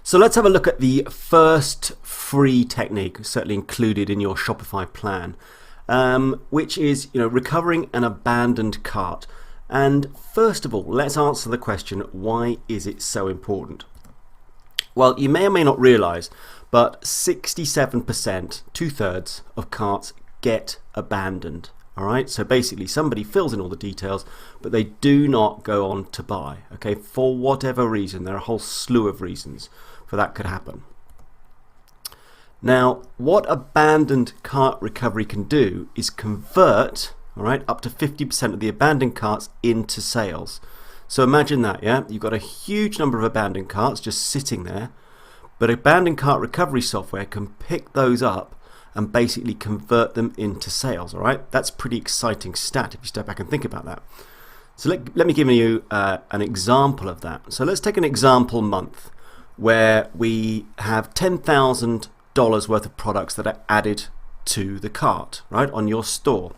So let's have a look at the first free technique, certainly included in your Shopify plan, which is recovering an abandoned cart. And first of all, let's answer the question, why is it so important? Well, you may or may not realize, but 67%, 2/3 of carts get abandoned. All right, so basically somebody fills in all the details, but they do not go on to buy. Okay, for whatever reason, there are a whole slew of reasons for that could happen. Now, what abandoned cart recovery can do is convert, all right, up to 50% of the abandoned carts into sales. So imagine that, yeah? You've got a huge number of abandoned carts just sitting there, but abandoned cart recovery software can pick those up and basically convert them into sales, all right? That's a pretty exciting stat if you step back and think about that. So let me give you an example of that. So let's take an example month where we have $10,000 worth of products that are added to the cart, right, on your store.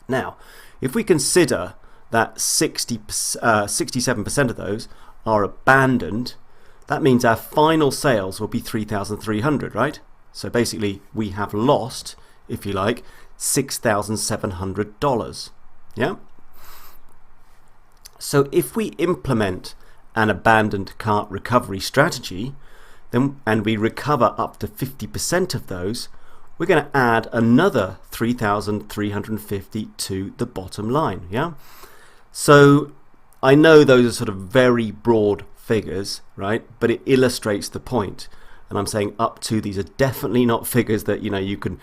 Now, if we consider that 67% of those are abandoned, that means our final sales will be $3,300, right? So basically, we have lost, if you like, $6,700. Yeah? So if we implement an abandoned cart recovery strategy, and we recover up to 50% of those, we're going to add another $3,350 to the bottom line. Yeah? So I know those are sort of very broad figures, right? But it illustrates the point. And I'm saying up to, these are definitely not figures that you can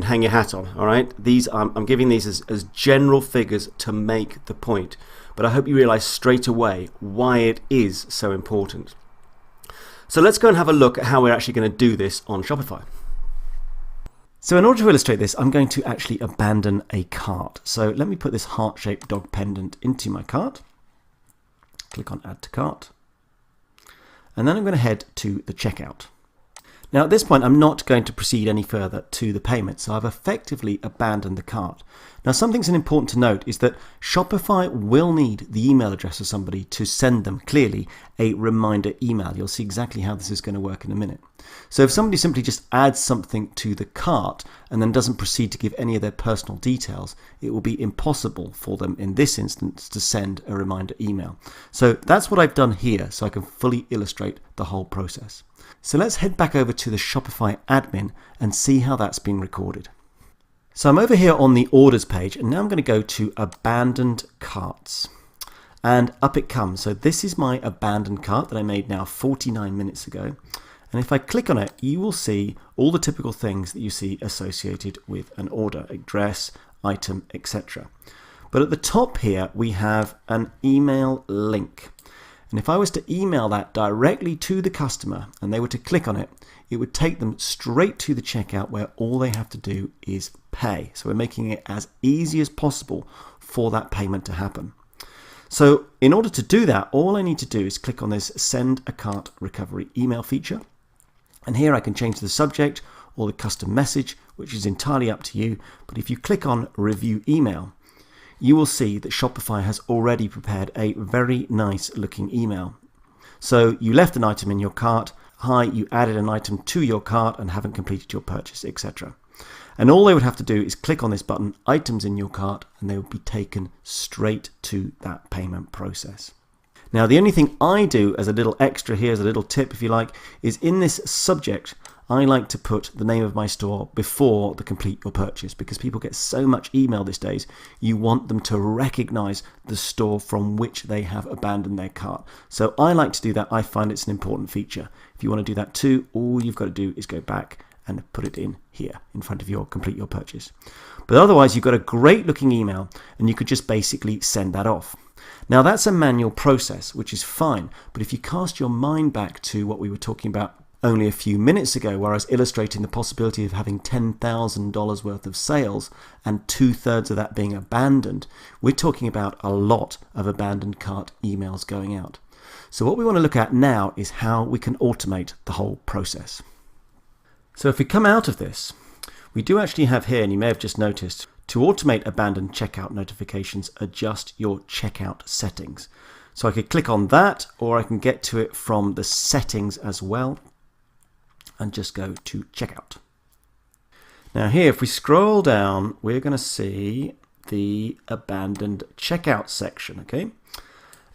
hang your hat on. All right, these I'm giving these as general figures to make the point. But I hope you realize straight away why it is so important. So let's go and have a look at how we're actually going to do this on Shopify. So in order to illustrate this, I'm going to actually abandon a cart. So let me put this heart-shaped dog pendant into my cart. Click on Add to Cart. And then I'm going to head to the checkout. Now at this point, I'm not going to proceed any further to the payment, so I've effectively abandoned the cart. Now something's important to note is that Shopify will need the email address of somebody to send them, clearly, a reminder email. You'll see exactly how this is going to work in a minute. So if somebody simply just adds something to the cart and then doesn't proceed to give any of their personal details, it will be impossible for them in this instance to send a reminder email. So that's what I've done here, so I can fully illustrate the whole process. So let's head back over to the Shopify admin and see how that's been recorded. So I'm over here on the orders page, and now I'm going to go to abandoned carts. And up it comes. So this is my abandoned cart that I made now 49 minutes ago. And if I click on it, you will see all the typical things that you see associated with an order: address, item, etc. But at the top here, we have an email link. And if I was to email that directly to the customer and they were to click on it, it would take them straight to the checkout where all they have to do is pay. So we're making it as easy as possible for that payment to happen. So in order to do that, all I need to do is click on this Send a Cart Recovery email feature. And here I can change the subject or the custom message, which is entirely up to you. But if you click on Review Email, you will see that Shopify has already prepared a very nice looking email. So you left an item in your cart. Hi, you added an item to your cart and haven't completed your purchase, etc. And all they would have to do is click on this button, Items in your cart, and they would be taken straight to that payment process. Now, the only thing I do as a little extra here, as a little tip if you like, is in this subject, I like to put the name of my store before the complete your purchase, because people get so much email these days, you want them to recognize the store from which they have abandoned their cart. So I like to do that. I find it's an important feature. If you want to do that too, all you've got to do is go back and put it in here in front of your complete your purchase. But otherwise, you've got a great looking email and you could just basically send that off. Now that's a manual process, which is fine. But if you cast your mind back to what we were talking about only a few minutes ago, where I was illustrating the possibility of having $10,000 worth of sales and 2/3 of that being abandoned, we're talking about a lot of abandoned cart emails going out. So what we want to look at now is how we can automate the whole process. So if we come out of this, we do actually have here, and you may have just noticed, to automate abandoned checkout notifications, adjust your checkout settings. So I could click on that, or I can get to it from the settings as well and just go to checkout. Now here, if we scroll down, we're going to see the abandoned checkout section, okay?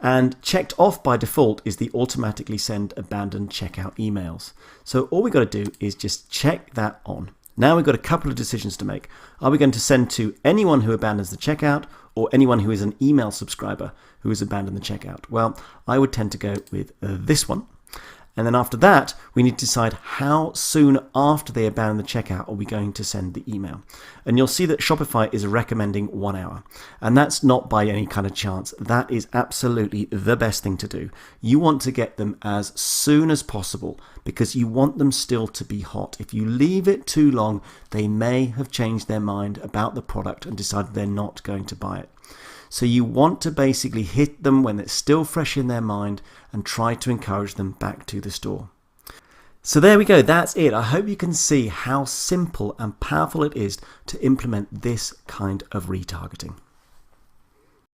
And checked off by default is the automatically send abandoned checkout emails. So all we've got to do is just check that on. Now we've got a couple of decisions to make. Are we going to send to anyone who abandons the checkout, or anyone who is an email subscriber who has abandoned the checkout? Well, I would tend to go with this one. And then after that, we need to decide how soon after they abandon the checkout are we going to send the email. And you'll see that Shopify is recommending 1 hour. And that's not by any kind of chance. That is absolutely the best thing to do. You want to get them as soon as possible because you want them still to be hot. If you leave it too long, they may have changed their mind about the product and decided they're not going to buy it. So you want to basically hit them when it's still fresh in their mind and try to encourage them back to the store. So there we go, that's it. I hope you can see how simple and powerful it is to implement this kind of retargeting.